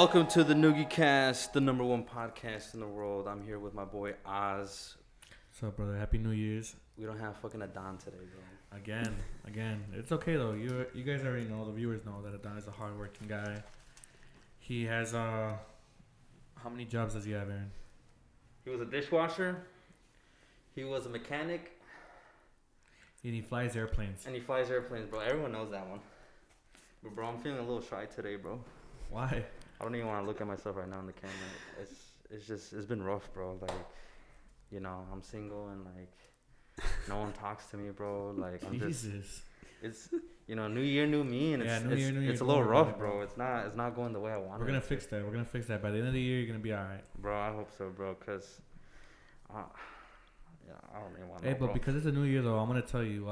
welcome to the Nugey Cast, the #1 podcast in the world. I'm here with my boy Oz. What's up, brother? Happy New Year's. We don't have fucking Adon today, bro. Again. It's okay though. You guys already know. The viewers know that Adon is a hardworking guy. He has how many jobs does he have, Aaron? He was a dishwasher. He was a mechanic. And he flies airplanes. Bro. Everyone knows that one. But bro, I'm feeling a little shy today, bro. Why? I don't even want to look at myself right now in the camera. It's been rough, bro. Like, you know, I'm single and like no one talks to me, bro. Like, I'm Jesus. It's new year, new me, and New year, it's a little rough, bro. It's not going the way I want. We're gonna fix that. By the end of the year, you're gonna be all right, bro. I hope so, bro. Cause, I don't even want. Hey, but because it's a new year, though, I'm gonna tell you.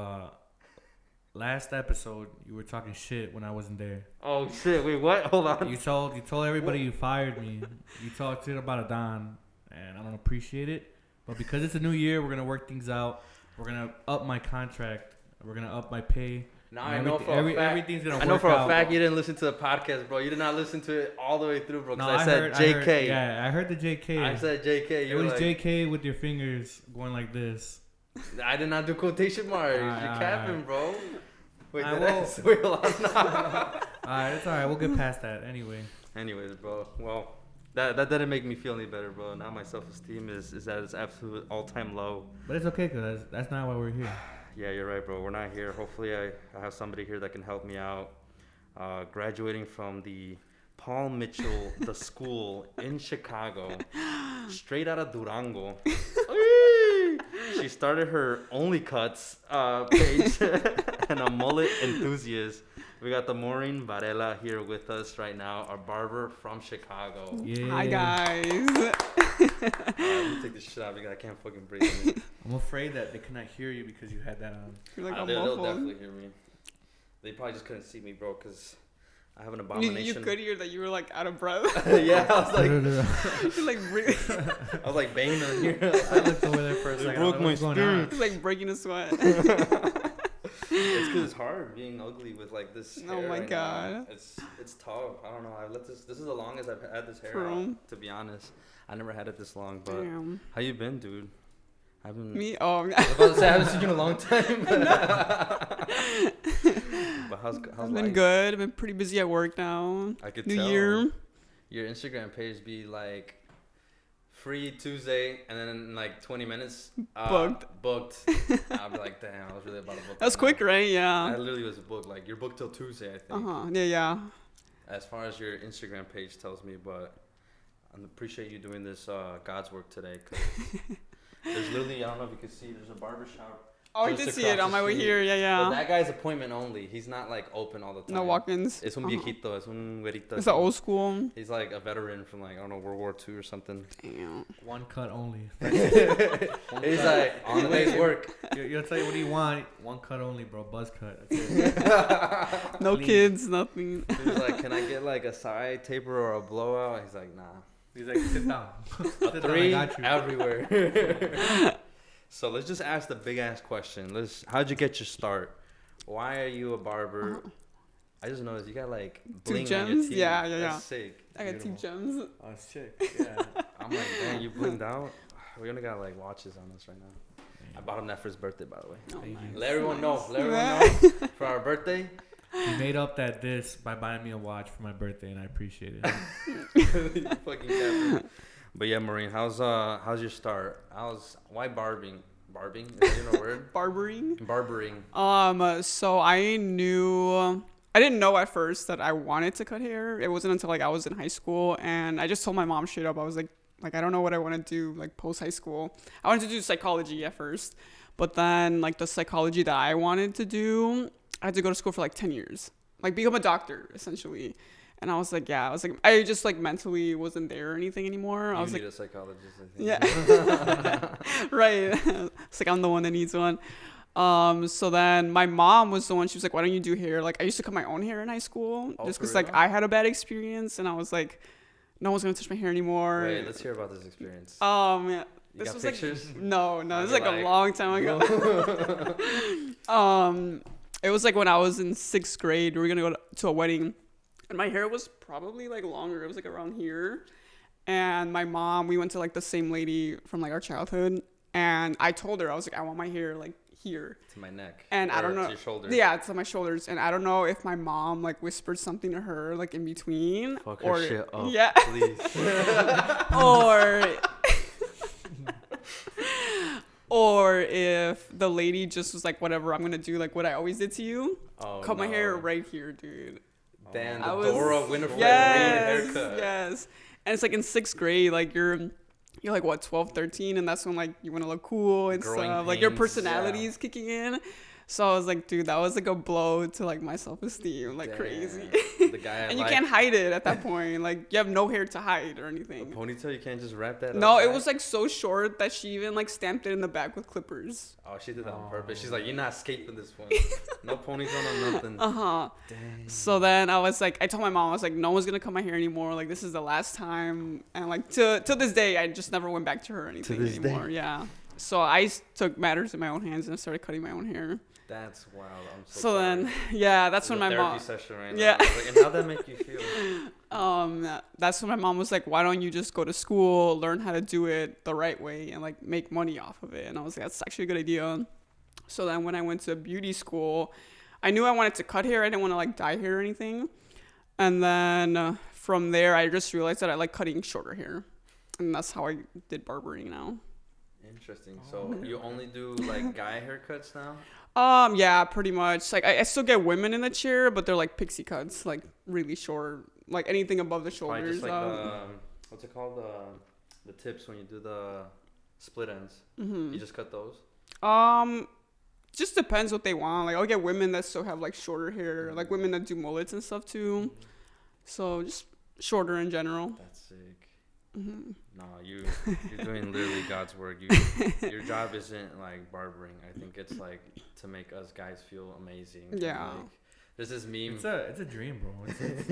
Last episode, you were talking shit when I wasn't there. Oh shit! Wait, what? Hold on. You told everybody you fired me. You talked shit about Adon, and I don't appreciate it. But because it's a new year, we're gonna work things out. We're gonna up my contract. We're gonna up my pay. Now I know for a fact. Everything's gonna work out. I know for a fact you didn't listen to the podcast, bro. You did not listen to it all the way through, bro. Because I said JK. I heard the JK. I said JK. It was like, JK with your fingers going like this. I did not do quotation marks. You're capping, bro. Wait, wait, hold on. Alright, it's alright. We'll get past that anyway. Anyways, bro. Well, that didn't make me feel any better, bro. Now my self-esteem is at its absolute all-time low. But it's okay, because that's not why we're here. Yeah, you're right, bro. We're not here. Hopefully, I have somebody here that can help me out. Graduating from the Paul Mitchell, the school in Chicago, straight out of Durango. She started her Only Cuts page and a mullet enthusiast. We got the Maureen Varela here with us right now, our barber from Chicago. Yeah. Hi, guys. Let me take this shit out because I can't fucking breathe. I'm afraid that they cannot hear you because you had that on. You're like they'll definitely hear me. They probably just couldn't see me, bro, because I have an abomination. You could hear that you were like out of breath. Yeah, I was like, you're like breathing. I was like Bane on here. I looked over there for a second. Broke my spirit. He's like breaking a sweat. It's because it's hard being ugly with like this hair. Oh my god. Now. It's tough. I don't know. This is the longest I've had this hair. To be honest, I never had it this long. But damn. How you been, dude? Me? Oh, I was about to say I haven't seen you in a long time. But how's I've been good. I've been pretty busy at work now. I could New tell. Year. Your Instagram page be like free Tuesday, and then in like 20 minutes booked. I'll be like, damn, I was really about to book. That was quick, right? Yeah. I literally was booked. Like, you're booked till Tuesday, I think. Yeah. As far as your Instagram page tells me, but I appreciate you doing this God's work today. Cause there's literally, I don't know if you can see, there's a barber shop. Oh, I did see it on my way here. Yeah. But that guy's appointment only. He's not like open all the time. No walk-ins. Es un viejito. Es un güerito. It's an old school. He's like a veteran from like, I don't know, World War II or something. Damn. One cut only. He's like, on the day's work. You'll tell you what do you want. One cut only, bro. Buzz cut. No kids, nothing. He's like, can I get like a side taper or a blowout? He's like, nah. He's like, sit down. A 3 everywhere. So let's just ask the big ass question. How'd you get your start? Why are you a barber? I just noticed you got like bling 2 gems. on your teeth. Yeah. That's sick. I got 2 gems. Oh, it's sick. Yeah. I'm like, man, you blinged out. We're gonna got like watches on us right now. I bought him that for his birthday, by the way. Oh, nice. Let everyone know. For our birthday. He made up that diss by buying me a watch for my birthday, and I appreciate it. You fucking capping. But yeah, Maureen, how's your start? Why barbing? Barbing? Is that a word? Barbering. So I didn't know at first that I wanted to cut hair. It wasn't until like I was in high school, and I just told my mom straight up. I was like I don't know what I want to do like post high school. I wanted to do psychology at first, but then like the psychology that I wanted to do, I had to go to school for like 10 years, like become a doctor essentially. And I was like, I just like mentally wasn't there or anything anymore. I was like, a psychologist, I think. Yeah. Right. It's like, I'm the one that needs one. So then my mom was the one, she was like, why don't you do hair? Like I used to cut my own hair in high school just because like I had a bad experience, and I was like, no one's going to touch my hair anymore. Wait, let's hear about this experience. Yeah. You this got was pictures? Like, no, this is like a long time ago. It was like when I was in 6th grade, we were going to go to a wedding. And my hair was probably like longer. It was like around here. And my mom, we went to like the same lady from like our childhood. And I told her, I was like, I want my hair like here. To my neck. And I don't know. To your shoulders. Yeah, to my shoulders. And I don't know if my mom like whispered something to her like in between. Fuck her shit up. Yeah. Please. Or if the lady just was like, whatever, I'm gonna do like what I always did to you. Cut my hair right here, dude. Damn, the Dora Winifred Reed haircut. Yes. And it's like in 6th grade, like you're like what, 12, 13, and that's when like you want to look cool and Growing stuff. Like your pains, personality is kicking in. So I was like, dude, that was like a blow to like my self-esteem, like crazy. The guy and you can't hide it at that point. Like you have no hair to hide or anything. A ponytail, you can't just wrap that up. No, it was like so short that she even like stamped it in the back with clippers. Oh, she did that on purpose. She's like, you're not escaping this one. No ponytail, no nothing. Dang. So then I was like, I told my mom, I was like, no one's gonna cut my hair anymore. Like this is the last time. And like to this day, I just never went back to her or anything anymore. Day. Yeah. So I took matters in my own hands and started cutting my own hair. That's wild. I'm so sorry. Then, yeah, that's when my mom. Session right yeah. Now. Like, and how'd that make you feel? That's when my mom was like, "Why don't you just go to school, learn how to do it the right way, and like make money off of it?" And I was like, "That's actually a good idea." So then, when I went to beauty school, I knew I wanted to cut hair. I didn't want to like dye hair or anything. And then from there, I just realized that I like cutting shorter hair, and that's how I did barbering now. Interesting. So you only do like guy haircuts now? Yeah, pretty much. Like I still get women in the chair, but they're like pixie cuts, like really short, like anything above the shoulders. Just like what's it called? The tips when you do the split ends. Mm-hmm. You just cut those? Just depends what they want. Like I'll get women that still have like shorter hair, like women that do mullets and stuff too. So just shorter in general. That's sick. Mm-hmm. No, you're doing literally God's work. Your job isn't like barbering. I think it's like to make us guys feel amazing. Yeah. Like, there's this meme. It's a dream, bro.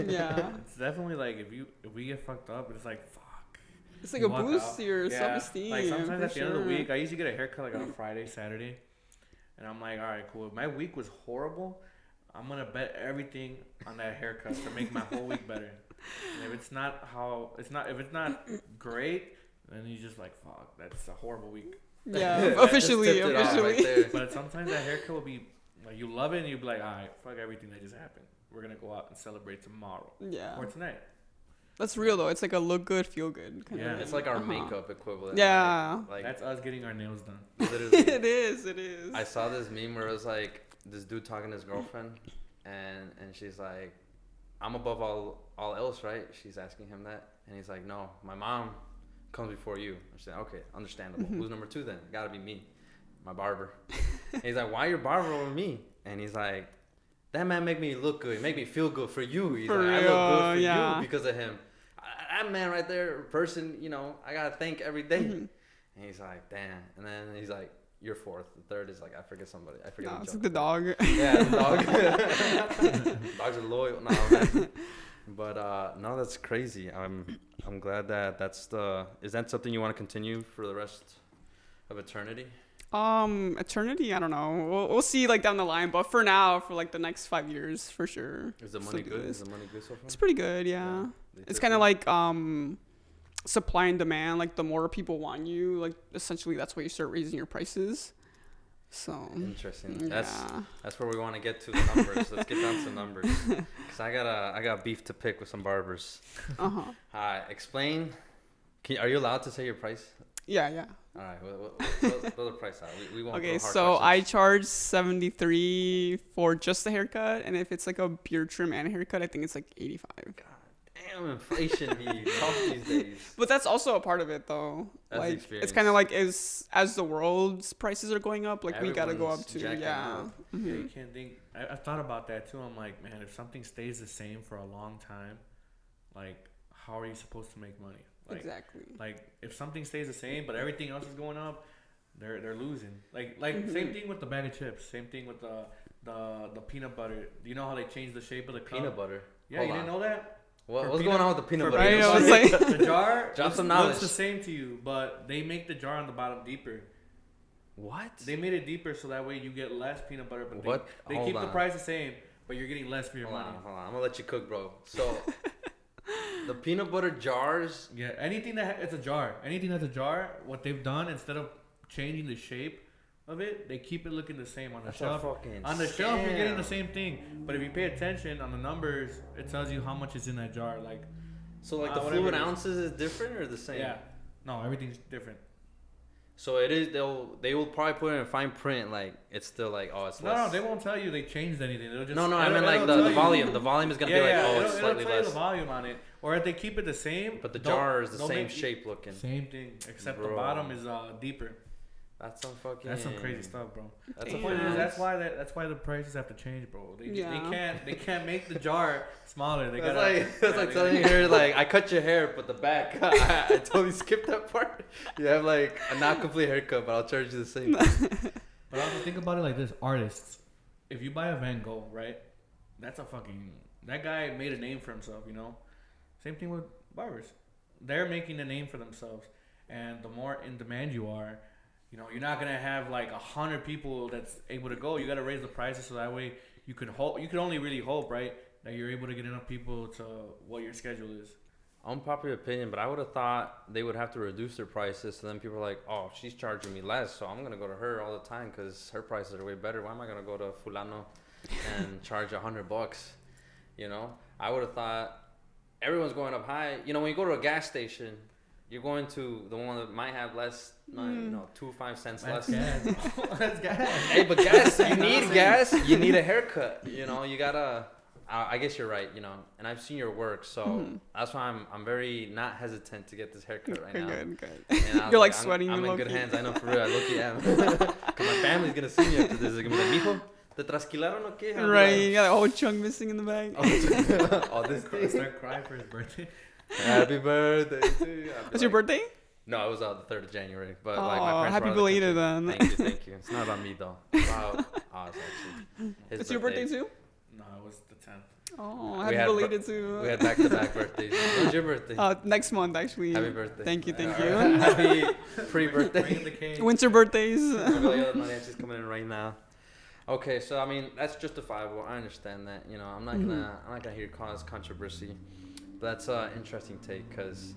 Yeah. It's definitely like if we get fucked up, it's like fuck. It's like a boost to your self-esteem. Like sometimes at the end of the week, I usually get a haircut like on a Friday, Saturday, and I'm like, all right, cool. If my week was horrible, I'm gonna bet everything on that haircut to make my whole week better. And if it's not great, then you just like fuck. That's a horrible week. Yeah, officially. Right but sometimes that haircut will be like you love it, and you'll be like, all right, fuck everything that just happened. We're gonna go out and celebrate tomorrow. Yeah. Or tonight. That's real though. It's like a look good, feel good. It's like our makeup equivalent. Yeah. Like that's us getting our nails done. Literally. It is. I saw this meme where it was like this dude talking to his girlfriend, and she's like, I'm above all else, right? She's asking him that, and he's like, no, my mom comes before you. I said, okay, understandable. Mm-hmm. Who's number 2 then? Gotta be me, my barber. And he's like, why your barber over me? And he's like, that man make me look good, make me feel good for you. He's for like, real, I look good for you because of him. That man right there, person, I gotta thank every day. Mm-hmm. And he's like, damn. And then he's like, you're 4th. The 3rd is like, I forget somebody. I forget. No, it's like the dog. Yeah, the dog. Dogs are loyal. No, man. But no, that's crazy. I'm glad that is that something you want to continue for the rest of eternity? Eternity, I don't know. We'll see like down the line, but for now, for like the next 5 years, for sure. Is the money good? Is the money good so far? It's pretty good, yeah. It's kind of like supply and demand. Like the more people want you, like essentially that's why you start raising your prices. So interesting. Yeah. That's where we want to get to, the numbers. Let's get down to numbers. Cause I got beef to pick with some barbers. Explain. Are you allowed to say your price? Yeah. All right. What's the price out? We won't. Okay, so questions. I charge $73 for just the haircut, and if it's like a beard trim and a haircut, I think it's like $85. God damn, inflation be tough these days. But that's also a part of it, though. That's like experience. It's kind of like as the world's prices are going up, like everyone's we gotta go up too. Yeah. Mm-hmm. Yeah, you can't think. I thought about that too. I'm like, man, if something stays the same for a long time, like, how are you supposed to make money? Like, exactly. Like if something stays the same, but everything else is going up, they're losing. Like same thing with the bag of chips. Same thing with the peanut butter. Do you know how they changed the shape of the cup? Peanut butter. Yeah, you didn't know that? What's going on with the peanut butter? I was like, the jar drop some knowledge. Looks the same to you, but they make the jar on the bottom deeper. What? They made it deeper so that way you get less peanut butter, but what? They keep the price the same. but you're getting less for your money. Hold on. I'm gonna let you cook, bro. So the peanut butter jars. Yeah, anything it's a jar. Anything that's a jar, what they've done instead of changing the shape of it, they keep it looking the same on the shelf. On the shelf, you're getting the same thing. But if you pay attention on the numbers, it tells you how much is in that jar. Like, so like the fluid ounces is different or the same? Yeah, no, everything's different. So it is. They will probably put it in fine print. Like it's still like it's less. No, they won't tell you they changed anything. They'll just no. I meant like the volume. The volume is gonna be like it's slightly it'll tell less. you the volume on it, or if they keep it the same. But the jar is the same shape looking. Same thing, except the bottom is deeper. That's some crazy stuff, bro. That's That's why the prices have to change, bro. They can't make the jar smaller. They that's like telling her like I cut your hair, but the back I totally skipped that part. You have like a not complete haircut, but I'll charge you the same. But also think about it like this: artists, if you buy a Van Gogh, right? That guy made a name for himself, you know. Same thing with barbers. They're making a name for themselves, and the more in demand you are, you know, you're not gonna have like 100 people that's able to go. You gotta raise the prices so that way you could hope. You can only really hope, right, that you're able to get enough people to what your schedule is. Unpopular opinion, but I would have thought they would have to reduce their prices. So then people are like, oh, she's charging me less, so I'm gonna go to her all the time because her prices are way better. Why am I gonna go to Fulano and charge $100? You know, I would have thought everyone's going up high. You know, when you go to a gas station, you're going to the one that might have less, 5 cents less. That's gas. Hey, but gas, you need gas. You need a haircut. You know, you gotta. I guess you're right. You know, and I've seen your work, so that's why I'm very not hesitant to get this haircut right now. Good. And You're like sweating. I'm in good hands. I know for real. I look am. Because my family's gonna see me after this. They're gonna be like, mijo, ¿te trasquilaron o qué? Right, you got a whole chunk missing in the bag. This thing. Start crying for his birthday. Happy birthday to you. What's your birthday? No, it was the 3rd of January. But my parents happy were belated then. Thank you. It's not about me though. Wow. It's actually his It's your birthday too? No, it was the 10th. Oh, happy belated too. We had back-to-back birthdays. When's your birthday? Next month actually. Happy birthday. Thank you. Happy pre-birthday. Bring the cake. Winter birthdays. She's coming in right now. Okay, so I mean that's justifiable. I understand that. You know, I'm not gonna hear cause controversy. But that's an interesting take because.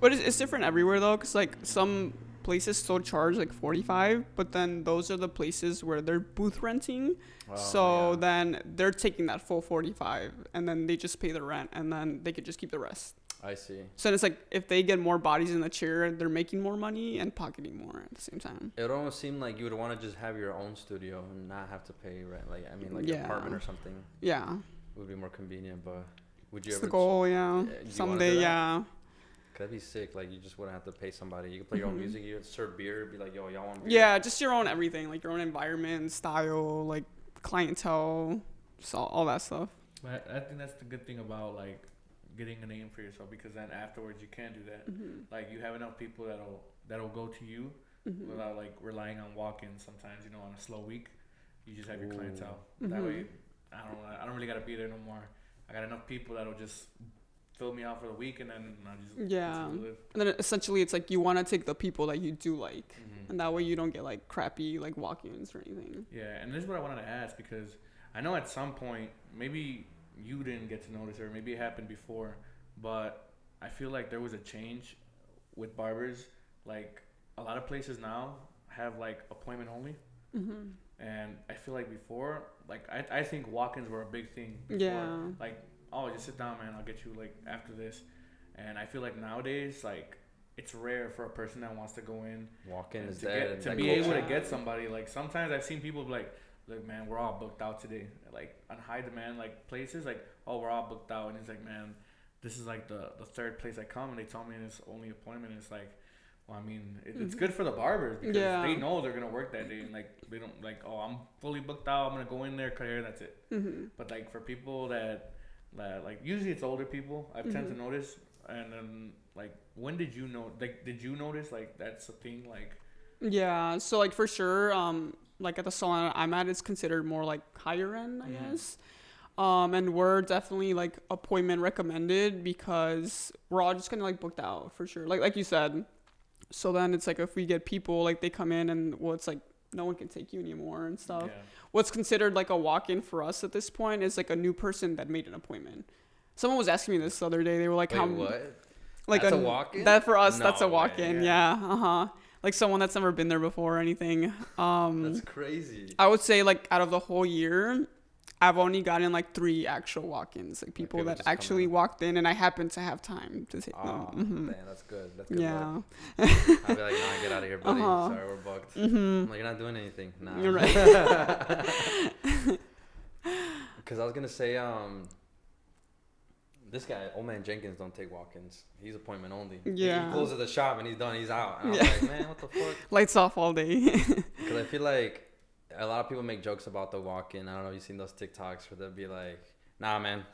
But it's different everywhere though, cause like some places still charge like 45, but then those are the places where they're booth renting. Then they're taking that full 45, and then they just pay the rent, and then they could just keep the rest. I see. So it's like if they get more bodies in the chair, they're making more money and pocketing more at the same time. It would almost seem like you would want to just have your own studio and not have to pay rent. Like an apartment or something. Yeah. It would be more convenient, but would you It's ever? the goal, yeah. Someday, yeah. That'd be sick. Like you just wouldn't have to pay somebody. You could play your own music. You could serve beer. Be like, yo, y'all want beer? Yeah, just your own everything, like your own environment, style, like clientele, so all that stuff. But I think that's the good thing about like getting a name for yourself, because then afterwards you can do that. Like you have enough people that'll go to you without like relying on walk-ins. Sometimes, you know, on a slow week, you just have your clientele. That way, I don't really gotta be there no more. I got enough people that'll just fill me out for the week, and then I just live. And then essentially it's like you want to take the people that you do like, and that way you don't get like crappy like walk-ins or anything. Yeah, and this is what I wanted to ask, because I know at some point maybe you didn't get to notice, or maybe it happened before, but I feel like there was a change with barbers. Like a lot of places now have like appointment only, and I feel like before, like I think walk-ins were a big thing before. Yeah. Like, oh, just sit down, man, I'll get you like after this. And I feel like nowadays, like, it's rare for a person that wants to go in, walk in is dead, to be able to get somebody. Like sometimes I've seen people be like, look, man, we're all booked out today. Like on high demand like places, like, oh, we're all booked out. And it's like, man, this is like the third place I come, and they tell me it's only appointment. And it's like, well, I mean, it's good for the barbers, because they know they're gonna work that day, and like they don't like, oh, I'm fully booked out, I'm gonna go in there, cut hair, that's it. But like for people that like usually it's older people, I tend to notice. And then like, when did you know? Like, did you notice like that's a thing? Like, yeah. So like for sure, like at the salon I'm at, it's considered more like higher end, I guess. And we're definitely like appointment recommended, because we're all just kind of like booked out for sure. Like you said. So then it's like if we get people like they come in and it's like no one can take you anymore and stuff. Yeah. What's considered like a walk-in for us at this point is like a new person that made an appointment. Someone was asking me this the other day. They were like, Wait, "How what? like That's a walk-in? That for us, No that's a way, walk-in. Yeah. Like someone that's never been there before or anything. That's crazy. I would say like out of the whole year, I've only gotten like 3 actual walk-ins, like people that just come actually in. walked in, and I happened to have time to take Oh, them. damn, that's good. That's good. Yeah. Luck. I'll be like, nah, get out of here, buddy. Sorry, we're booked. I'm like, you're not doing anything. Nah. You're right. Because I was gonna say, this guy, old man Jenkins, don't take walk-ins. He's appointment only. Yeah. He closes the shop and he's done. He's out. And I Yeah. was like, man, what the fuck? Lights off all day. Because I feel like a lot of people make jokes about the walk-in. I don't know if you've seen those TikToks where they'll be like, nah, man,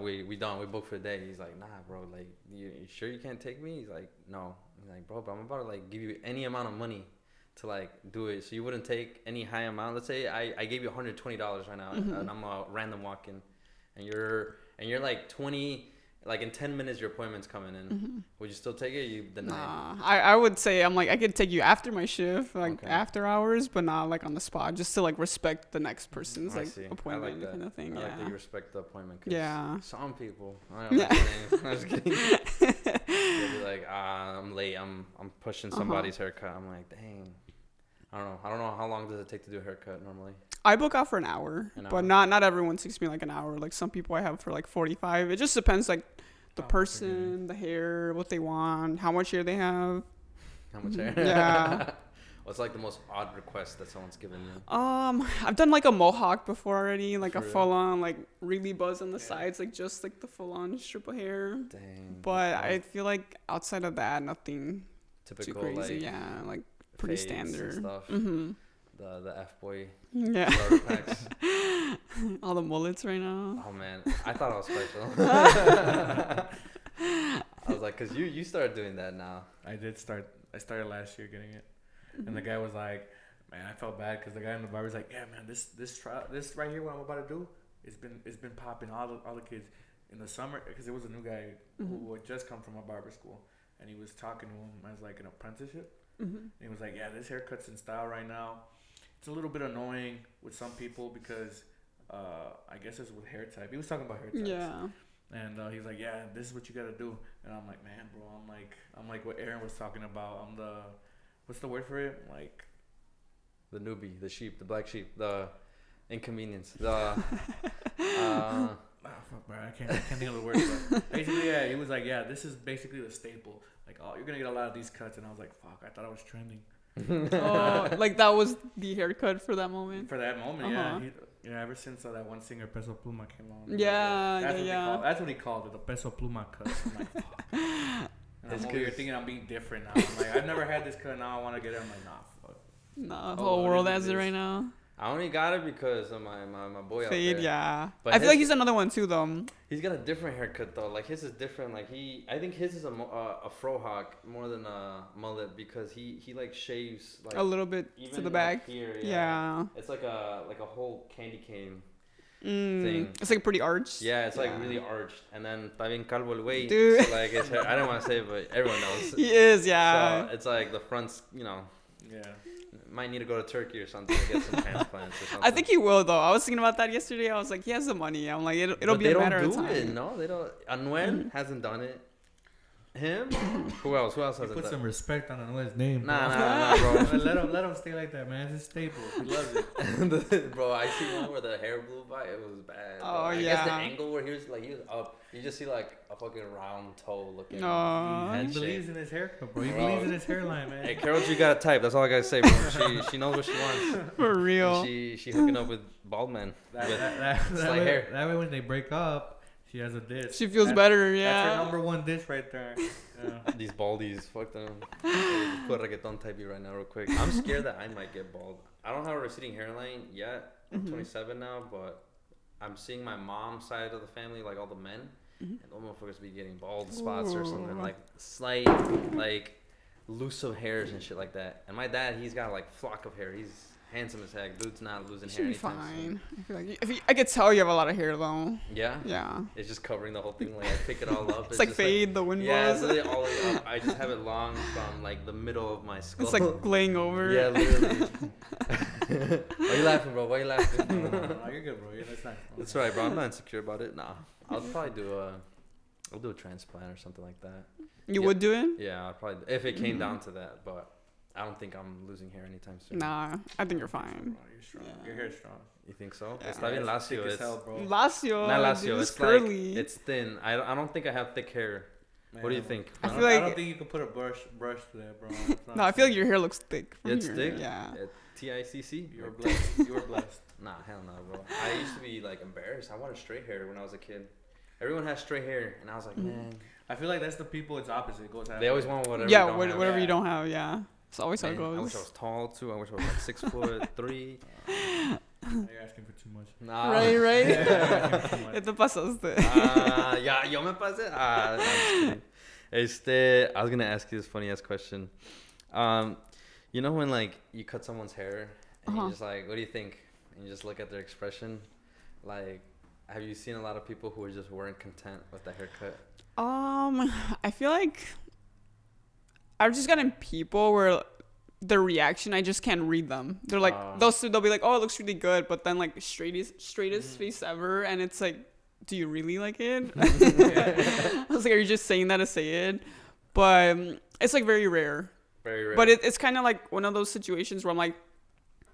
we done. We booked for the day. He's like, nah, bro, like, you sure you can't take me? He's like, no. He's like, bro, but I'm about to, like, give you any amount of money to, like, do it. So you wouldn't take any high amount. Let's say I gave you $120 right now, and I'm a random walk-in, and you're like 20, like in 10 minutes your appointment's coming in. Would you still take it? You deny it? Nah, I would say I'm like I could take you after my shift, like Okay. after hours, but not like on the spot, just to like respect the next person's I like see. appointment I like that. kind of thing. I Yeah. like that you respect the appointment. 'Cause Yeah. some people, I'm not kidding. I'm just kidding. They'll be like, I'm late. I'm pushing somebody's haircut. I'm like, dang. I don't know how long does it take to do a haircut normally. I book out for an hour, An but hour. not everyone takes me like an hour. Like some people I have for like 45. It just depends like the Oh, person, the hair, what they want, how much hair they have. How much hair? Yeah. What's like the most odd request that someone's given you? I've done like a mohawk before already, like For a real? full on like really buzz on the sides, like just like the full on strip of hair. Dang. But Like, I feel like outside of that, nothing typical too crazy. like Yeah, like pretty fades and standard. stuff. Mm-hmm. The F boy Yeah. starter packs. All the mullets right now. Oh man, I thought I was special. I was like, cause you started doing that now. I started last year getting it, and the guy was like, "Man, I felt bad because the guy in the barber was like, yeah, man, this right here, what I'm about to do, it's been popping all the kids in the summer because it was a new guy who had just come from a barber school, and he was talking to him as like an apprenticeship, and he was like, yeah, this haircut's in style right now. It's a little bit annoying with some people because I guess it's with hair type. He was talking about hair types. Yeah. And he's like, yeah, this is what you gotta do. And I'm like, man, bro, I'm like what Aaron was talking about. I'm the, what's the word for it? Like, The newbie, the sheep, the black sheep, the inconvenience, the. fuck, bro, I can't think of the word. But basically, yeah, he was like, yeah, this is basically the staple. Like, oh, you're gonna get a lot of these cuts. And I was like, fuck, I thought I was trending. Oh, like that was the haircut for that moment. For that moment, Uh-huh. yeah. Ever since that one singer Peso Pluma came on. Yeah, That's what he called it, the Peso Pluma cut. I'm like, fuck. And It's I'm over here good. thinking I'm being different now. I'm like, I've never had this cut. Now I want to get it. I'm like, nah, fuck. Nah, the Oh, whole it world is has it this. right now. I only got it because of my boy out Fade, there. yeah. But I feel like his- he's another one too, though. He's got a different haircut though. Like his is different. Like I think his is a fro hawk more than a mullet because he like shaves like A little bit even to the like back. here. Yeah. It's like a whole candy cane. Mm. Thing. It's like pretty arched. Yeah, it's like really arched. And then está bien calvo el güey. Dude. So like it's I didn't want to say it, but everyone knows. He is, yeah. So it's like the front's, Yeah. might need to go to Turkey or something to get some transplants or something. I think he will though. I was thinking about that yesterday. I was like, he has the money. I'm like, it'll But be they a matter don't of do time. it. No, they don't. Anuel hasn't done it. Him? Who else? Who else has Put it some done? respect on Anuel's name. Nah, bro. let him stay like that, man. It's a staple. He loves it. Bro, I see one where the hair blew by. It was bad. Bro. Oh, I guess the yeah. angle where he was up, you just see like a fucking round toe looking. No. He head believes shape. in his haircut, bro. He Bro. believes in his hairline, man. Hey, Carol, you got a type. That's all I gotta say, bro. She knows what she wants. For real. And she hooking up with bald men. That Slight way, hair. that way when they break up, she has a diss. She feels That's- better, That's yeah. her number one diss right there. Yeah. These baldies, fuck them. Just put reggaeton type you right now, real quick. I'm scared that I might get bald. I don't have a receding hairline yet. I'm 27 now, but I'm seeing my mom's side of the family, like all the men, and those motherfuckers be getting bald spots or something, Ooh. like slight, like looser hairs and shit like that. And my dad, he's got like flock of hair. handsome as heck. Dude's not losing You hair should be anytime soon. fine. I feel like I could tell you have a lot of hair though. Yeah? Yeah. It's just covering the whole thing. Like, I pick it all up. It's like just fade, the wind yeah, blows. it's literally all the way up. I just have it long from, like, the middle of my skull. It's like laying over. Yeah, literally. Why you laughing, bro? Why you laughing? No, you're good, bro. Yeah, that's nice. That's right, bro. I'm not insecure about it. Nah. I'll probably I'll do a transplant or something like that. You Yeah. would do it? Yeah, I'll probably, if it came down to that, but I don't think I'm losing hair anytime soon. Nah, I think you're fine. Bro, you're strong. Yeah. Your hair's strong. You think so? Yeah. It's not even That's thick lacio. as It's hell, bro. Lacio. not lacio. Dude, It's curly. like, it's thin. I don't think I have thick hair. What do you Man, think? I I feel don't, I like- don't think you can put a brush to that, bro. It's not No, I feel like fair. your hair looks thick. from It's here. thick? Yeah. TICC? You were blessed. You were blessed. Nah, hell no, bro. I used to be like embarrassed. I wanted straight hair when I was a kid. Everyone has straight hair, and I was like, man. I feel like that's the people. It's opposite. It goes. They always want whatever. Yeah, you don't have. whatever Yeah. you don't have. Yeah. It's always how it Man, I goes. wish I was tall too. I wish I was like 6'3". You're asking for too much. Nah. Right, right. You're asking for too much. Ya te pasaste. Ya, yo me pasé. I'm just kidding. I was gonna ask you this funny ass question. You know when like you cut someone's hair and you're just like, what do you think? And you just look at their expression. Like, have you seen a lot of people who just weren't content with the haircut? I feel like I've just gotten people where the reaction, I just can't read them. They're like, they'll be like, oh, it looks really good, but then like straightest face ever, and it's like, do you really like it? I was like, are you just saying that to say it? But it's like very rare. Very rare. But it's kind of like one of those situations where I'm like,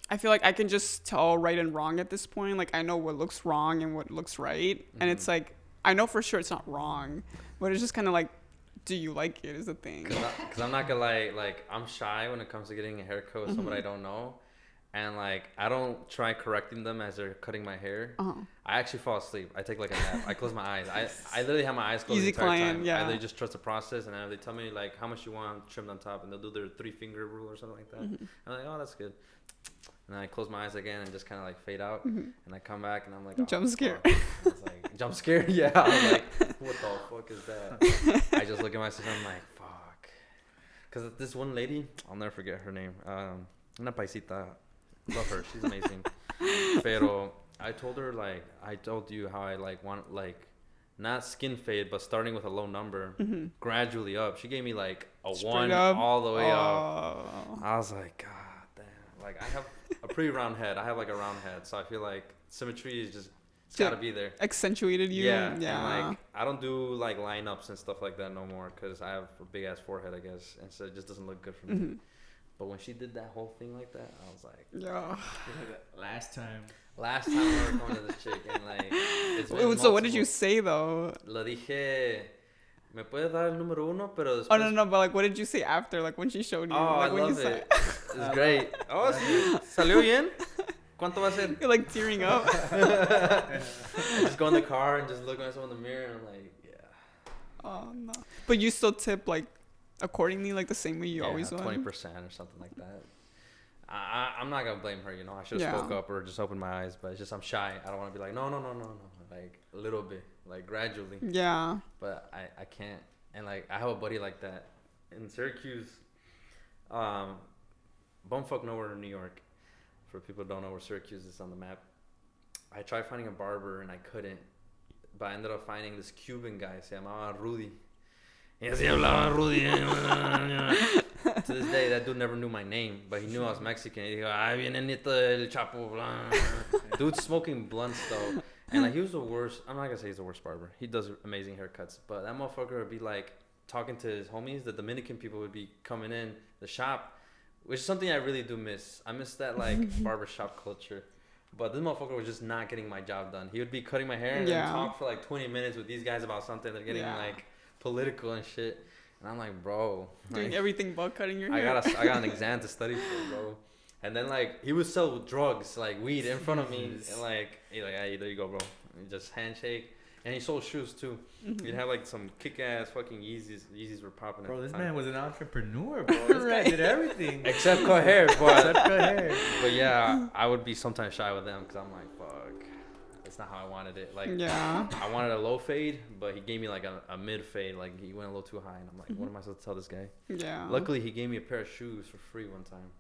I feel like I can just tell right and wrong at this point. Like, I know what looks wrong and what looks right. And it's like, I know for sure it's not wrong, but it's just kind of like, do you like it is the thing. Because I'm not gonna lie, like, I'm shy when it comes to getting a haircut with someone I don't know. And, like, I don't try correcting them as they're cutting my hair. I actually fall asleep. I take, like, a nap. I close my eyes. I literally have my eyes closed Easy the entire client, time. yeah. I literally just trust the process. And then they tell me, like, how much you want trimmed on top. And they'll do their 3-finger rule or something like that. I'm like, oh, that's good. And then I close my eyes again and just kind of, like, fade out. And I come back and I'm like, oh, Jump scare. fuck. I was like, jump scare? Yeah. I'm like, what the fuck is that? I just look at myself and I'm like, fuck. Because this one lady, I'll never forget her name. Una paisita. Love her. She's amazing. Pero I told her, like, I told you how I, like, want, like, not skin fade, but starting with a low number, gradually up. She gave me, like, a Straight 1 up? all the way up. Oh. I was like, God damn. Like, I have a pretty round head. I have, like, a round head. So I feel like symmetry is just, it's got to be there. Accentuated you. Yeah. Yeah. And, like, I don't do, like, lineups and stuff like that no more because I have a big-ass forehead, I guess. And so it just doesn't look good for me. But when she did that whole thing like that, I was like, Yeah. Last time. last time I was going to this chick and like, it's been Wait, so what did you multiple- say though? Le dije, ¿me puedes dar el número uno? Pero después... Oh no, but like, what did you say after? Like when she showed you? Oh, like I when love you it. It's great. Oh, sí. ¿Salió bien? ¿Cuánto va a ser? You're like tearing up. I just go in the car and just look at myself in the mirror and I'm like, yeah. Oh no. But you still tip like accordingly, like the same way you always would. 20% or something like that. I'm not gonna blame her, you know. I should have spoke up or just opened my eyes, but it's just I'm shy. I don't want to be like no, like a little bit, like gradually. Yeah. But I can't. And like I have a buddy like that in Syracuse, bumfuck nowhere in New York. For people who don't know where Syracuse is on the map, I tried finding a barber and I couldn't, but I ended up finding this Cuban guy. Se llamaba Rudy. Y así hablaba Rudy. To this day, that dude never knew my name, but he knew I was Mexican. He go, "Ay, viene el nieto del Chapo." Dude's smoking blunts though, and like he was the worst. I'm not gonna say he's the worst barber. He does amazing haircuts, but that motherfucker would be like talking to his homies. The Dominican people would be coming in the shop, which is something I really do miss. I miss that like barbershop culture. But this motherfucker was just not getting my job done. He would be cutting my hair and then talk for like 20 minutes with these guys about something. They're getting like political and shit. And I'm like, bro, Doing like, everything but cutting your hair. I got an exam to study for, bro. And then like he would sell drugs, like weed, in front of me, and like he's like, hey, there you go, bro. And just handshake. And he sold shoes too. He'd have like some kick-ass fucking Yeezys. Yeezys were popping. Bro, at the this time. man was an entrepreneur, bro. This guy did everything. Except cut hair, but Except cut hair. but yeah, I would be sometimes shy with them because I'm like, fuck, it's not how I wanted it. Like, Yeah. I wanted a low fade, but he gave me like a mid fade. Like he went a little too high, and I'm like, what am I supposed to tell this guy? Yeah. Luckily, he gave me a pair of shoes for free one time.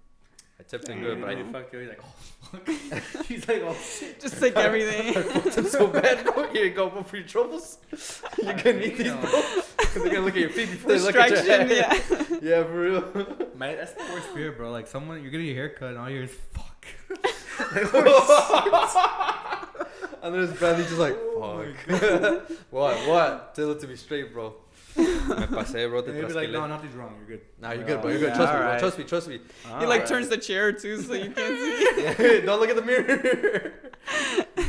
I tipped him good, but I didn't fuck you. He's like, oh fuck. He's like, oh shit. Just take everything. I fucked him so bad, bro. Here you go, bro, for your troubles. You can eat these, bro. Because they're gonna look at your feet before they look at your head. Yeah. Yeah, for real. Man, that's the worst fear, bro. Like someone, you're getting your hair cut and all you hear is fuck. And there's Bradley just like, fuck. What? Tell it to be straight, bro. Me pasé, bro. Maybe like, no, nothing's wrong. You're good. Nah, you're good, bro. You're good. Trust me, bro. Trust me. He like turns the chair too, so you can't see. Yeah, don't look at the mirror.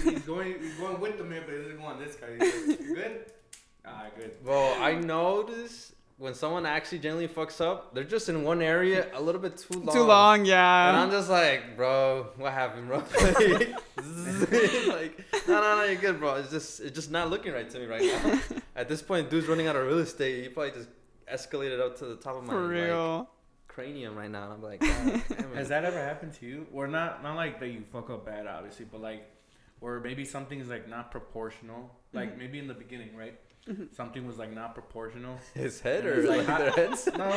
He's going with the mirror, but he doesn't go on this guy. He's like, you good? Alright, good. Bro, I notice when someone actually genuinely fucks up, they're just in one area a little bit too long. Too long, yeah. And I'm just like, bro, what happened, bro? Like, no, you're good, bro. It's just not looking right to me right now. At this point, dude's running out of real estate. He probably just escalated up to the top of my For real. like, cranium right now. And I'm like, God, damn it. Has that ever happened to you? Or not like that you fuck up bad, obviously, but like, or maybe something is like not proportional. Like maybe in the beginning, right? Something was like not proportional. His head or like their heads? No,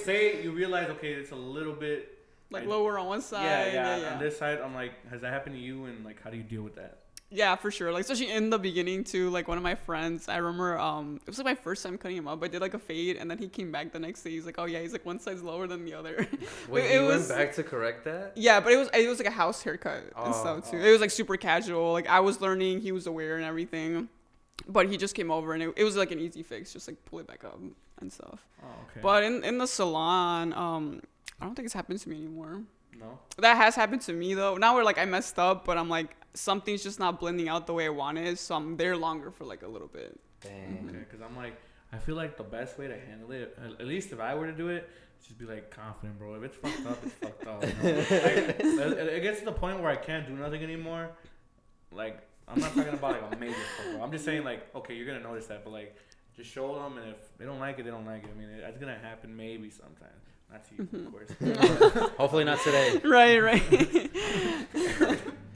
say you realize, okay, it's a little bit like lower on one side. Yeah. On this side, I'm like, has that happened to you? And like, how do you deal with that? Yeah, for sure. Like, especially in the beginning too. Like, one of my friends, I remember, it was like my first time cutting him up. I did like a fade, and then he came back the next day. He's like, oh yeah, he's like one side's lower than the other. Wait, he went back to correct that? Yeah, but it was like a house haircut and stuff too. It was like super casual. Like, I was learning, he was aware and everything. But he just came over, and it was like an easy fix, just like pull it back up and stuff. Oh, okay. But in the salon, I don't think it's happened to me anymore. No? That has happened to me though. Now we're like, I messed up, but I'm like, something's just not blending out the way I wanted, so I'm there longer for like a little bit. Dang. Okay, because I'm like, I feel like the best way to handle it, at least if I were to do it, just be like confident, bro. If it's fucked up, it's fucked up. You know? Like, it gets to the point where I can't do nothing anymore. Like, I'm not talking about like a major fuck up. I'm just saying like, okay, you're gonna notice that, but like, just show them, and if they don't like it, they don't like it. I mean, it's gonna happen maybe sometime. Not to you, of course. Hopefully not today. Right.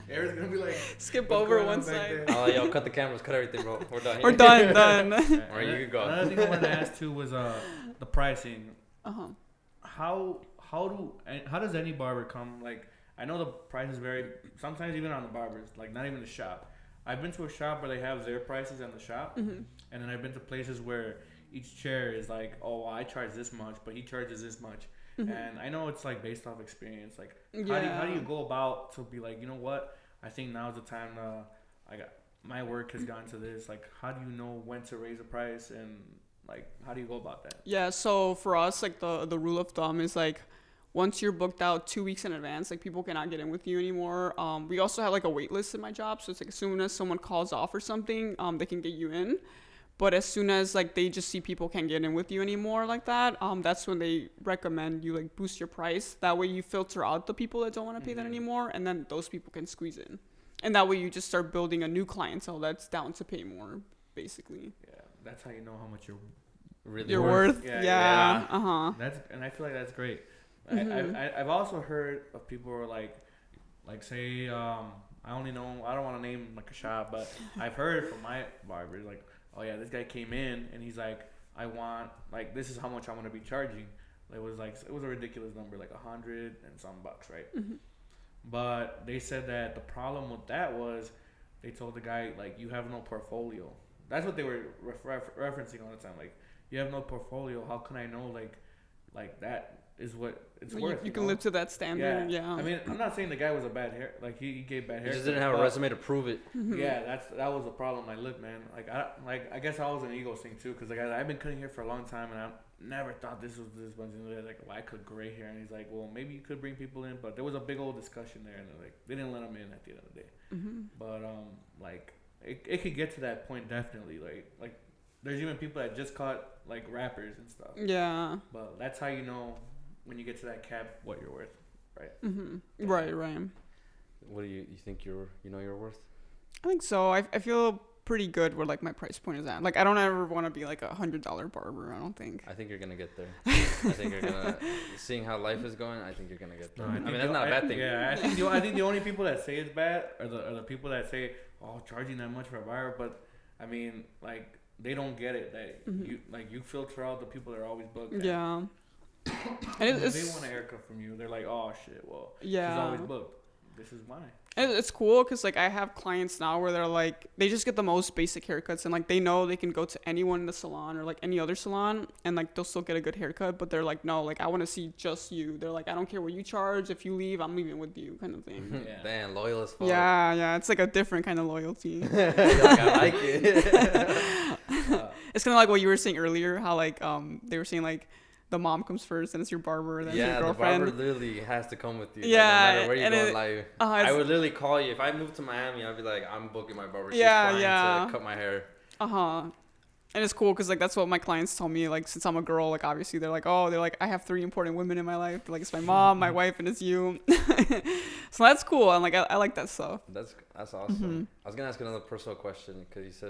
Aaron's gonna be like, skip over one side. Oh, yo, cut the cameras, cut everything, bro. We're done. We're done. Or you can go. Another thing I wanted to ask too was the pricing. Uh-huh. How does any barber come? Like, I know the prices vary. Sometimes even on the barbers, like not even the shop. I've been to a shop where they have their prices in the shop, and then I've been to places where each chair is like, oh, well, I charge this much, but he charges this much. And I know it's like based off experience. Like, how do you go about to be like, you know what? I think now's the time my work has gotten to this. Like, how do you know when to raise the price, and like, how do you go about that? Yeah, so for us, like the rule of thumb is like, once you're booked out 2 weeks in advance, like people cannot get in with you anymore. We also have like a wait list in my job, so it's like as soon as someone calls off or something, they can get you in. But as soon as like they just see people can't get in with you anymore like that, that's when they recommend you like boost your price. That way you filter out the people that don't want to pay that anymore, and then those people can squeeze in. And that way you just start building a new clientele that's down to pay more, basically. Yeah, that's how you know how much you're Really worth. Yeah. Uh-huh. I feel like that's great. I've also heard of people who are like say, I don't want to name like a shop, but I've heard from my barbers like, oh yeah, this guy came in and he's like, I want, like, this is how much I'm going to be charging. It was a ridiculous number, like $100 and some bucks, right? But they said that the problem with that was they told the guy, like, you have no portfolio. That's what they were referencing all the time. Like, you have no portfolio. How can I know, like that is what it's worth? You can live to that standard, yeah. I mean, I'm not saying the guy was a bad hair, like he gave bad hair. He just didn't have a resume to prove it. Yeah, that was the problem. Like, look, man, I guess I was an ego thing too, because like I've been cutting hair for a long time, and I never thought this was this bunch. And like, well, I cut gray hair, and he's like, well, maybe you could bring people in, but there was a big old discussion there, and like they didn't let him in at the end of the day. But like it could get to that point definitely. Like there's even people that just cut like rappers and stuff. Yeah. But that's how you know when you get to that cap what you're worth, right? Right. What do you think you're worth? I think so. I feel pretty good where like my price point is at. Like, I don't ever want to be like $100 barber. I don't think. I think you're gonna get there. I think you're gonna, seeing how life is going, I think you're gonna get there. I mean, that's not a bad thing. Yeah, I think the only people that say it's bad are the people that say, oh, charging that much for a barber. But I mean, like, they don't get it that you filter out the people that are always booked. Yeah. And They want a haircut from you. They're like, oh shit, well, yeah. she's always booked. This is mine. And it's cool because like I have clients now where they're like they just get the most basic haircuts and like they know they can go to anyone in the salon or like any other salon and like they'll still get a good haircut, but they're like, no, like I want to see just you. They're like, I don't care what you charge. If you leave, I'm leaving with you, kind of thing. Yeah. Damn, loyal as fuck. Yeah, it's like a different kind of loyalty. Like, I like it. It's kind of like what you were saying earlier, how like they were saying like the mom comes first and it's your barber, then Yeah, your girlfriend. the barber literally has to come with you. Yeah, like, no matter where you and go it- in life. Uh-huh, I it's- would literally call you if I moved to Miami. I'd be like, I'm booking my barber. She's Yeah, flying yeah. to cut my hair. And it's cool because like that's what my clients tell me. Like since I'm a girl, like obviously they're like, I have 3 important women in my life. They're like it's my mom, my wife, and it's you. So that's cool. And like I like that stuff. That's awesome. Mm-hmm. I was gonna ask another personal question because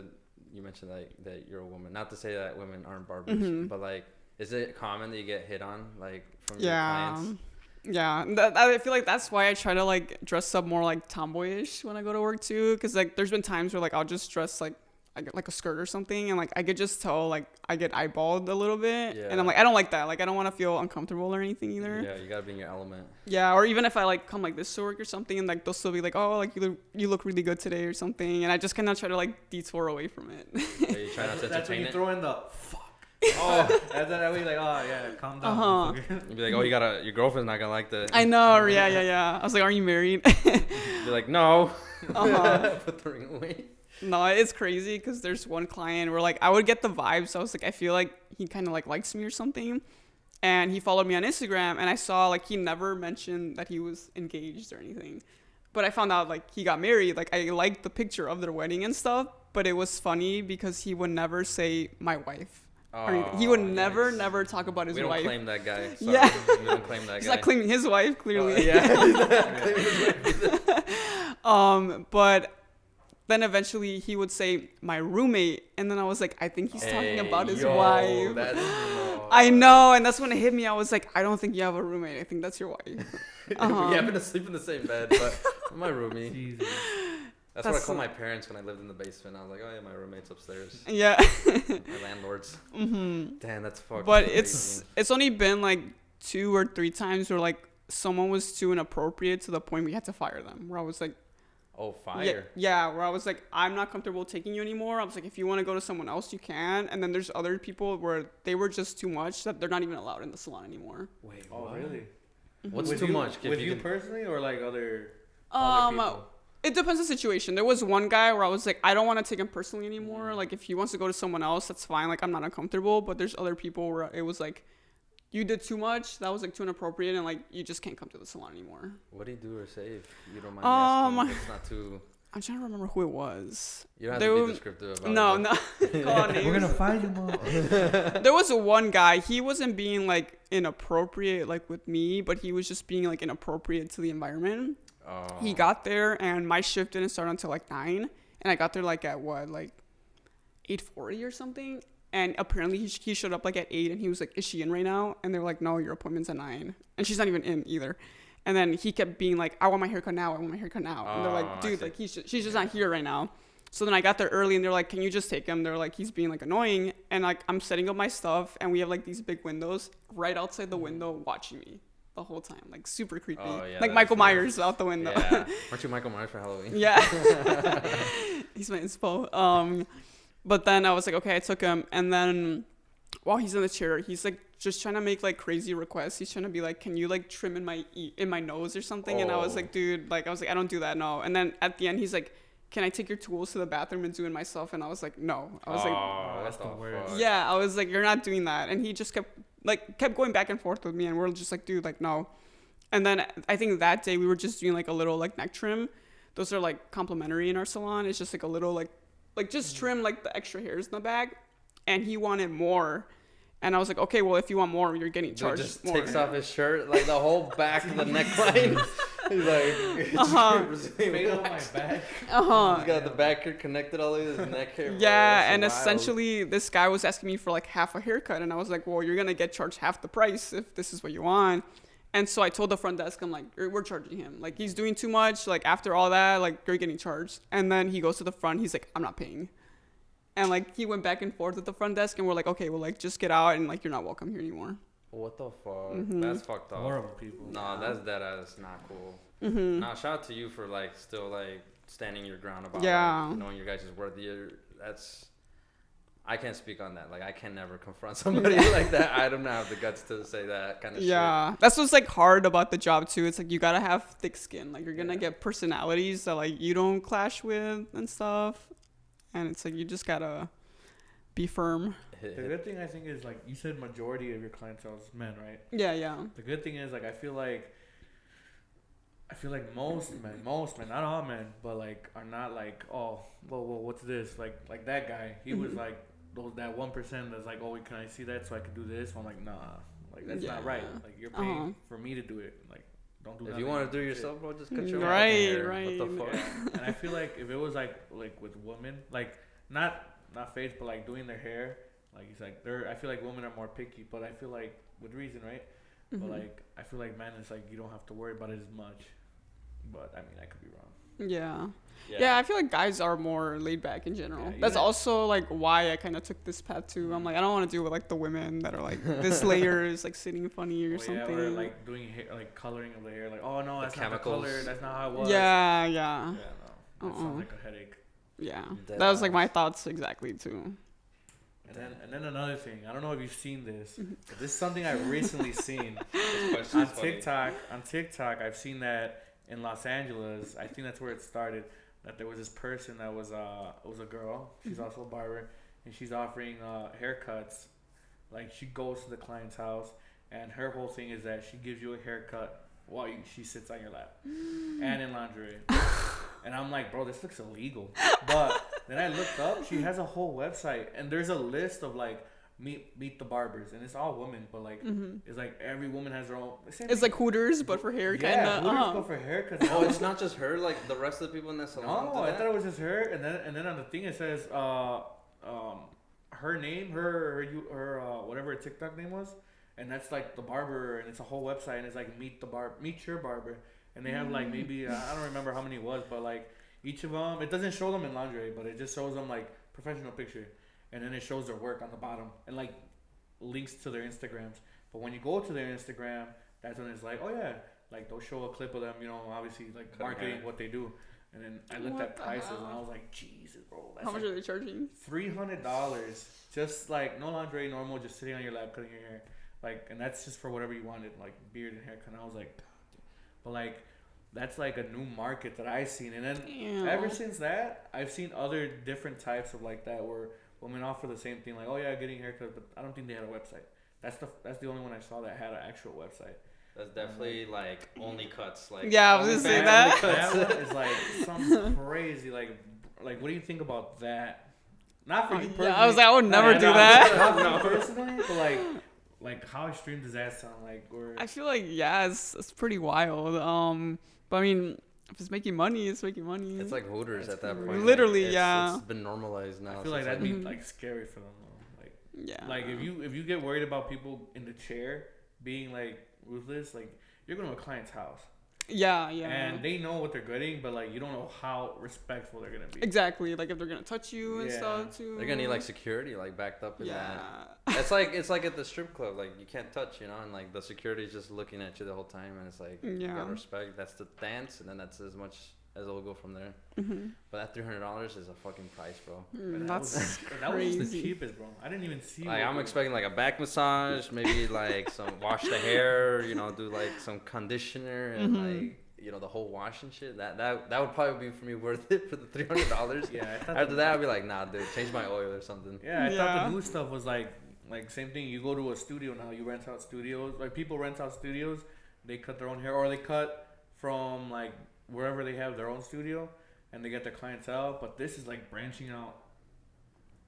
you mentioned like that you're a woman. Not to say that women aren't barbers, Mm-hmm. but like, is it common that you get hit on like from your Yeah. clients? Yeah, I feel like that's why I try to like dress up more like tomboyish when I go to work too, because like there's been times where like I'll just dress like I get like a skirt or something, and like I could just tell like I get eyeballed a little bit, Yeah. and I'm like I don't like that. Like I don't want to feel uncomfortable or anything either. Yeah, you gotta be in your element. Yeah, or even if I like come like this to work or something, and like they'll still be like, oh, like you look really good today or something, and I just kind of try to like detour away from it. Yeah, you try not to That's when entertain you it. throw in the fuck. Oh, That's that way like, oh yeah, calm down. Uh-huh. you'd be like, oh, your girlfriend's not gonna like that. I know, yeah. I was like, are you married? Be like, no. Uh-huh. Put the ring away. No, it's crazy because there's one client where like I would get the vibes. I was like, I feel like he kind of like likes me or something, and he followed me on Instagram, and I saw like he never mentioned that he was engaged or anything, but I found out like he got married. Like I liked the picture of their wedding and stuff, but it was funny because he would never say my wife. Or anything. He would never talk about his We don't wife. claim that guy. Sorry. Yeah. We don't claim that He's guy. not claiming his wife clearly. Yeah. He's not claiming his wife. But then eventually he would say my roommate, and then I was like, I think he's talking about his wife. That's, I know, and that's when it hit me. I was like, I don't think you have a roommate. I think that's your wife. We happen to sleep in the same bed, but my roomie. Jesus. That's what I That's called so- my parents when I lived in the basement. I was like, oh yeah, my roommate's upstairs. Yeah. My landlords. Damn, that's fucking But crazy. it's only been like 2 or 3 times where like someone was too inappropriate to the point we had to fire them. Where I was like, Oh, fire. yeah, where I was like, I'm not comfortable taking you anymore. I was like, if you want to go to someone else, you can. And then there's other people where they were just too much that they're not even allowed in the salon anymore. Wait, Oh what? really? What's With too you, much? If With you can- personally or like other Um, people? It depends on the situation. There was one guy where I was like, I don't want to take him personally anymore. Like, if he wants to go to someone else, that's fine. Like, I'm not uncomfortable. But there's other people where it was like, you did too much. That was like too inappropriate, and like you just can't come to the salon anymore. What do you do or say if you don't mind me asking? It's not too. I'm trying to remember who it was. You don't have There to were- be descriptive about No, it. no. Call out names. find him all. There was one guy. He wasn't being like inappropriate like with me, but he was just being like inappropriate to the environment. Oh. He got there, and my shift didn't start until like 9, and I got there like at what, like 8:40 or something. And apparently he showed up like at 8, and he was like, "Is she in right now?" And they were like, "No, your appointment's at 9," and she's not even in either. And then he kept being like, "I want my haircut now. I want my haircut now." And they're Oh, like, I "Dude, see. like she's just not here right now." So then I got there early, and they're like, "Can you just take him?" They're like, "He's being like annoying." And like I'm setting up my stuff, and we have like these big windows right outside the window watching me the whole time, like super creepy, Oh, yeah, like that Michael is weird. Myers out the window. Yeah. Aren't you Michael Myers for Halloween? Yeah. He's my inspo. But then I was like, okay, I took him, and then while he's in the chair, he's like just trying to make like crazy requests. He's trying to be like, can you like trim in my nose or something? And I was Oh. like, dude, like I was like, I don't do that, no. And then at the end, he's like, can I take your tools to the bathroom and do it myself? And I was like, no. I was like, that's what the worst. fuck? yeah, I was like, you're not doing that. And he just kept going back and forth with me, and we're just like, dude, like no. And then I think that day we were just doing like a little like neck trim. Those are like complimentary in our salon. It's just like a little like just trim like the extra hairs in the back. And he wanted more. And I was like, okay, well, if you want more, you're getting Dude charged just more. takes off his shirt, like the whole back of the neckline. He's like, Uh-huh. Fade on my back. He's got the back hair connected all the way to his neck hair. bro. Yeah, That's and wild. essentially this guy was asking me for like half a haircut, and I was like, well, you're gonna get charged half the price if this is what you want. And so I told the front desk, I'm like, we're charging him. Like, he's doing too much. Like, after all that, like, you're getting charged. And then he goes to the front. He's like, I'm not paying. And like, he went back and forth with the front desk, and we're like, okay, well, like, just get out, and like, you're not welcome here anymore. What the fuck? Mhm. That's fucked up. Horrible people. No, that's dead ass not cool. Mhm. Nah, shout out to you for like still like standing your ground about Yeah. like, knowing your guys' worth. That's I can't speak on that. Like I can never confront somebody like that. I don't have the guts to say that kind of shit. Yeah, that's what's like hard about the job too. It's like you gotta have thick skin. Like you're gonna Yeah. get personalities that like you don't clash with and stuff, and it's like you just gotta be firm. The good thing I think is like you said, majority of your clientele is men, right? Yeah, yeah. The good thing is like I feel like most men, not all men, but like are not like, oh, well, what's this? Like that guy, he was like that 1% that's like, oh, can I see that so I can do this? I'm like, nah, like that's not right. Like you're paying for me to do it. Like don't do that. If you want to do it yourself, bro, just cut your own Right, hair. right. What the fuck? Yeah. And I feel like if it was like with women, like not face, but like doing their hair, like it's like I feel like women are more picky, but I feel like with reason, right? But like I feel like men is like you don't have to worry about it as much. But I mean I could be wrong. Yeah, I feel like guys are more laid back in general. Yeah, That's also like why I kind of took this path too. I'm like I don't want to deal with like the women that are like this layer is like sitting funny or something. Yeah, or like doing hair, like coloring of the hair, like oh no, that's not the chemicals. color, that's not how it was. Yeah. Yeah, no, that sounds like a headache. Yeah, Dead that was like ass. my thoughts exactly too. And then another thing, I don't know if you've seen this, but this is something I've recently seen This on question's funny. TikTok. On TikTok, I've seen that in Los Angeles. I think that's where it started. That there was this person that was it was a girl. She's also a barber, and she's offering haircuts. Like she goes to the client's house, and her whole thing is that she gives you a haircut while she sits on your lap, and in lingerie. And I'm like, bro, this looks illegal. But then I looked up, she has a whole website, and there's a list of like meet the barbers, and it's all women, but like it's like every woman has her own. It's like Hooters, but for hair, kind Yeah, of. Hooters go for haircuts. Oh, it's not just her. Like the rest of the people in that salon. No, do I that? thought it was just her, and then on the thing it says her name, her whatever her TikTok name was, and that's like the barber, and it's a whole website, and it's like meet your barber, and they have like maybe I don't remember how many it was, but like each of them, it doesn't show them in lingerie, but it just shows them like professional picture, and then it shows their work on the bottom, and like links to their Instagrams. But when you go to their Instagram, that's when it's like, oh yeah, like they'll show a clip of them, you know, obviously like Cutting marketing hair. what they do. And then I looked What at the prices hell? and I was like, Jesus, bro, that's How much like are they charging? $300, just like no lingerie, normal, just sitting on your lap cutting your hair, like, and that's just for whatever you wanted, like beard and haircut. And I was like, but like that's like a new market that I've seen, and then Damn. ever since that, I've seen other different types of like that where women offer the same thing, like, oh yeah, getting haircuts, but I don't think they had a website. That's the only one I saw that had an actual website. That's definitely like only cuts. Like Yeah, I was gonna say that. That one is like something crazy. Like, what do you think about that? Not for you personally. Yeah, I was like, I would never do that. Not for you personally, but like how extreme does that sound? Like, or I feel like yeah, it's pretty wild. But I mean, if it's making money, it's making money. It's like Hooters That's at that crazy. point. Literally, like, yeah. It's been normalized now. I feel like so that'd it's be like scary for them. Though. Like, yeah. like if you get worried about people in the chair being like ruthless, like you're going to a client's house. Yeah. And they know what they're getting, but like you don't know how respectful they're gonna be. Exactly. Like if they're gonna touch you and Yeah. stuff too. they're gonna need like security, like backed up in Yeah. that. It's like at the strip club, like you can't touch, you know, and like the security is just looking at you the whole time, and it's like you Yeah. gotta respect. That's the dance, and then that's as much as it'll go from there. Mm-hmm. But that $300 is a fucking price, bro. But That's that was the crazy. cheapest, bro. I didn't even see. Like what I'm it- expecting like a back massage, maybe like some wash the hair, you know, do like some conditioner and like you know the whole wash and shit. That would probably be for me worth it for the $300. Yeah. I thought After that, I'd be like, nah, dude, change my oil or something. Yeah, I thought Yeah. the new stuff was like same thing. You go to a studio now. You rent out studios. Like people rent out studios. They cut their own hair, or they cut from like wherever they have their own studio, and they get their clientele. But this is like branching out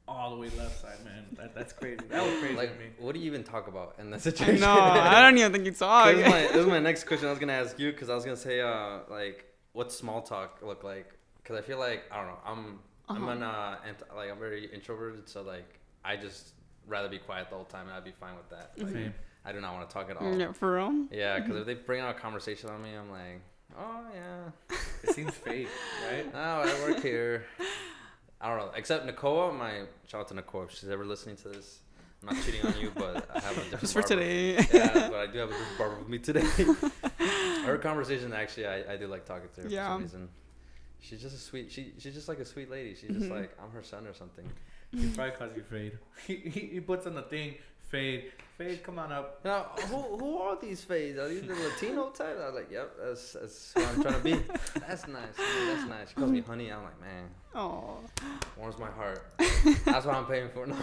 all the way left side, man. That's crazy. That was crazy Like, to me. what do you even talk about in that I situation? know. I don't even think you talk. This is my next question I was gonna ask you, because I was gonna say like what's small talk look like, because I feel like I don't know, I'm very introverted, so like I just rather be quiet the whole time, and I'd be fine with that. Like, Same. I do not want to talk at all. Yeah, for real. Yeah, because if they bring out a conversation on me, I'm like, oh yeah, It seems fake, right? oh I work here. I don't know, except Nakoa, shout out to Nakoa if she's ever listening to this. I'm not cheating on you, but I have a different Just for barber. today. Yeah, but I do have a different barber with me today. Her conversation, actually, I do like talking to her for some reason. She's just a sweet. She's just like a sweet lady. She's just like, I'm her son or something. He probably calls you Fade. He puts on the thing, Fade, come on up. Now, who are these fades? Are these the Latino type? I was like, yep, that's who I'm trying to be. That's nice. Man, that's nice. She calls me honey. I'm like, man. Oh. Warms my heart. That's what I'm paying for. No.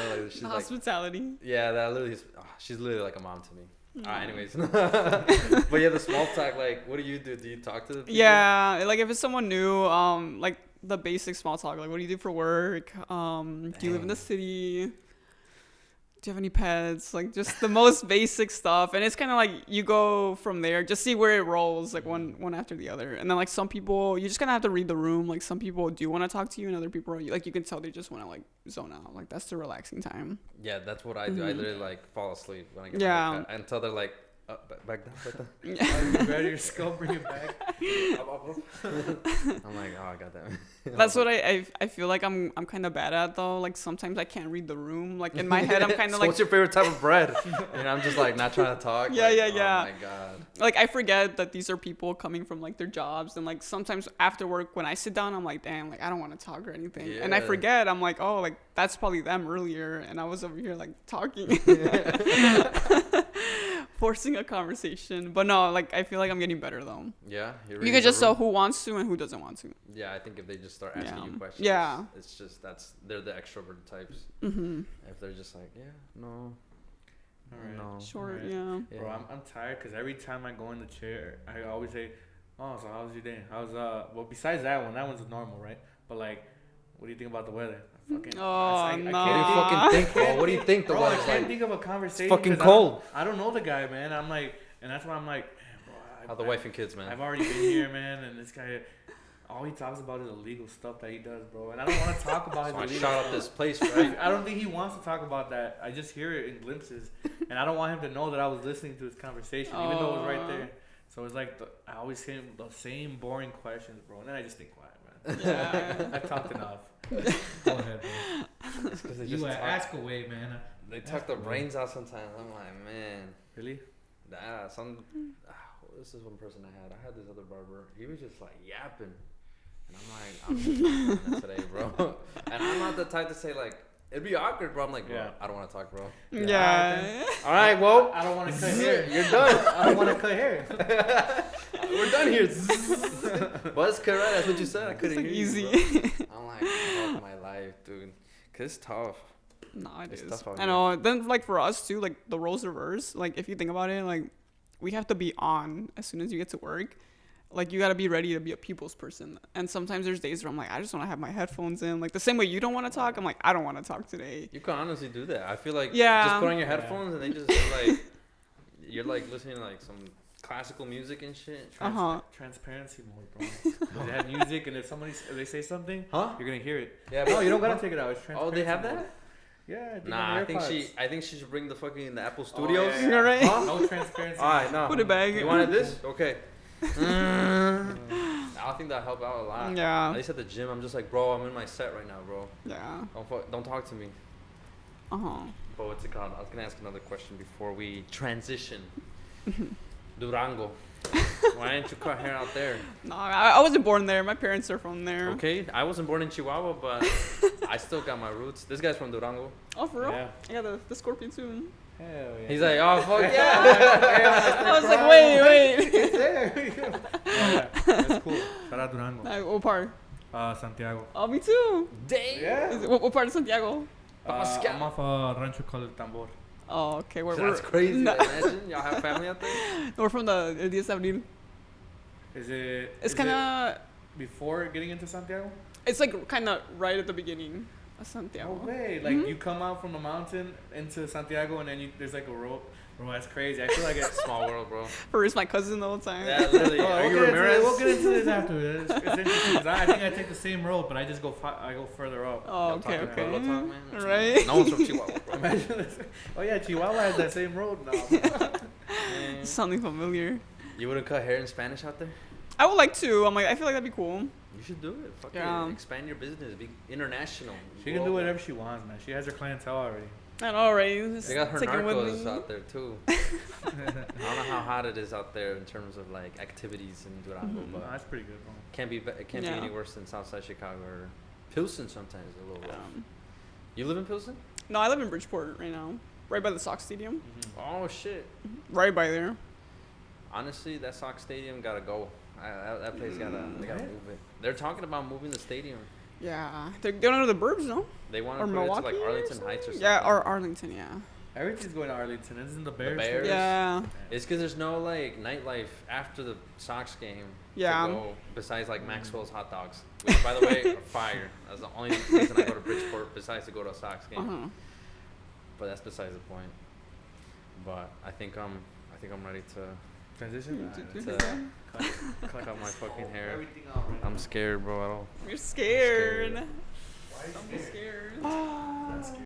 Like, she's Hospitality. like, yeah, that literally. She's literally like a mom to me. Alright, anyways. But yeah, the small talk. Like, what do you do? Do you talk to the people? Yeah, like if it's someone new, like the basic small talk. Like, what do you do for work? Do you live in the city? Do you have any pets? Like, just the most basic stuff. And it's kind of like you go from there, just see where it rolls, like one after the other. And then like some people, you just kind of have to read the room. Like some people do want to talk to you, and other people are like, you can tell they just want to like zone out. Like that's the relaxing time. Yeah, that's what I do. I literally like fall asleep when I get Yeah. my haircut until they're like, back down. Yeah. Are you ready? Your skull, bring it back. I'm like, oh, I got that. That's what I feel like I'm kind of bad at though. Like sometimes I can't read the room. Like in my head I'm kind of So like, what's your favorite type of bread? And I'm just like not trying to talk. Yeah, like, yeah, oh yeah. my god. like I forget that these are people coming from like their jobs, and like sometimes after work when I sit down I'm like, damn, like I don't want to talk or anything. And I Yeah. forget, I'm like, oh, like that's probably them earlier, and I was over here like talking. Forcing a conversation. But no, like I feel like I'm getting better though. Yeah, You can just tell who wants to and who doesn't want to. Yeah, I think if they just start asking you questions, Yeah. it's just they're the extrovert types. Mm-hmm. If they're just like, yeah, no, Alright. no, Short, Alright. yeah. yeah. Bro, I'm tired because every time I go in the chair, I always say, oh, so how's your day? How's, well, besides that one's normal, right? But like, what do you think about the weather? Fucking, Oh, What do you no. fucking think, bro? What do you think the Bro, I weather's can't like? think of a conversation. fucking 'cause cold. I don't know the guy, man. I'm like, and that's why I'm like, man, bro. How the wife and kids, man. I've already been here, man, and this guy, all he talks about is illegal stuff that he does, bro. And I don't want to talk about his So I illegal shot up stuff. this place, right? I don't think he wants to talk about that. I just hear it in glimpses, and I don't want him to know that I was listening to his conversation, even though it was right there. So it's like I always hear the same boring questions, bro, and then I just stay quiet, man. Yeah. I've talked enough. Go ahead, bro. It's 'cause they You just ask away, man. They talk their brains out sometimes. I'm like, man, Really? nah. This is one person I had. I had this other barber. He was just like yapping, and I'm like, I'm just not doing that today, bro. And I'm not the type to say like, it'd be awkward, bro. I'm like, bro, Yeah. I don't want to talk, bro. Yeah. All right, well, I don't want to cut hair. you're done. I don't want to cut hair. We're done here. But it's correct. That's what you said. I It's couldn't like hear easy. you, bro. I'm like, fuck my life, dude. Cause it's tough. No, it It's is. tough out I know. Then like for us too, like the roles reverse. Like if you think about it, like we have to be on as soon as you get to work. Like you gotta be ready to be a people's person. And sometimes there's days where I'm like, I just want to have my headphones in. Like the same way you don't want to talk, I'm like, I don't want to talk today. You can honestly do that. I feel like Yeah. just put on your headphones and they just like you're like listening to like some classical music and shit. Transparency mode, bro. They have music, and if they say something, Huh? you're gonna hear it. Yeah. No, you don't gotta take it out. It's Oh, they have transparency that? mode. Yeah. I think Nah, on I AirPods. think she should bring the fucking Apple Oh, Studios. yeah, yeah. You're right. Huh? No transparency. All right, no. Put it back. You wanted this? Okay. I think that helped out a lot. At Yeah. least at the gym, I'm just like, bro, I'm in my set right now, bro. Yeah. Don't talk to me. Uh-huh. But what's it called? I was gonna ask another question before we transition. Durango. Why didn't you cut hair out there? No, I wasn't born there. My parents are from there. Okay, I wasn't born in Chihuahua, but I still got my roots. This guy's from Durango. Oh, for real? Yeah. I got the scorpion too. Hell yeah. He's like, oh fuck yeah. I was like, wait. It's there. Yeah, that's cool. Shout out Durango. What part? Santiago. Oh, me too. Damn. Yeah. What part of Santiago? I'm off Rancho called El Tambor. Oh, okay. That's crazy. No, Imagine y'all have family out there. we're from the El 10 de Abril. Is it? It's is kind of. it before getting into Santiago. It's like kind of right at the beginning of No Santiago. way. Like you come out from the mountain into Santiago, and then there's like a road. Bro, that's crazy. I feel like it's Small world, bro. First, my cousin the whole time. Yeah, literally. Are you Ramirez? We'll get into this after. It's interesting. 'Cause I think I take the same road, but I just go further up. Oh, Y'all okay, talking okay. Pueblo talk, man? That's Right. No one's from Chihuahua, bro. Imagine this. Oh yeah, Chihuahua has that same road now. Man. Something familiar. You wouldn't cut hair in Spanish out there? I would like to. I'm like, I feel like that'd be cool. You should do it. Fuck Yeah. it. Expand your business. Be international. She can do whatever she wants, man. She has her clientele already. I know, right? Just They got her take it with narcos me. out there too. I don't know how hot it is out there in terms of like activities in Durango, Mhm. No, but that's pretty good, bro. it can't be Yeah. any worse than Southside Chicago or Pilsen. Sometimes a little rough. Um, You live in Pilsen? no, I live in Bridgeport right now, right by the Sox Stadium, Mm-hmm. Oh shit! right by there. Honestly, that Sox Stadium gotta go. That place they gotta move it. They're talking about moving the stadium. Yeah, they're going to the Burbs, no? They want Or to put it to Milwaukee like or Arlington something? Heights or something. Yeah, or Arlington, yeah. Everything's going to Arlington. Isn't the Bears? Bears? Yeah, It's because there's no like nightlife after the Sox game. Yeah. To go, besides like Maxwell's hot dogs, which by the way are fire. That's the only reason I go to Bridgeport besides to go to a Sox game. uh-huh. But that's besides the point. But I think I'm ready to Transition? cut my fucking hair. Everything out right I'm scared, bro. I don't. You're scared. scared. Why are you I'm scared.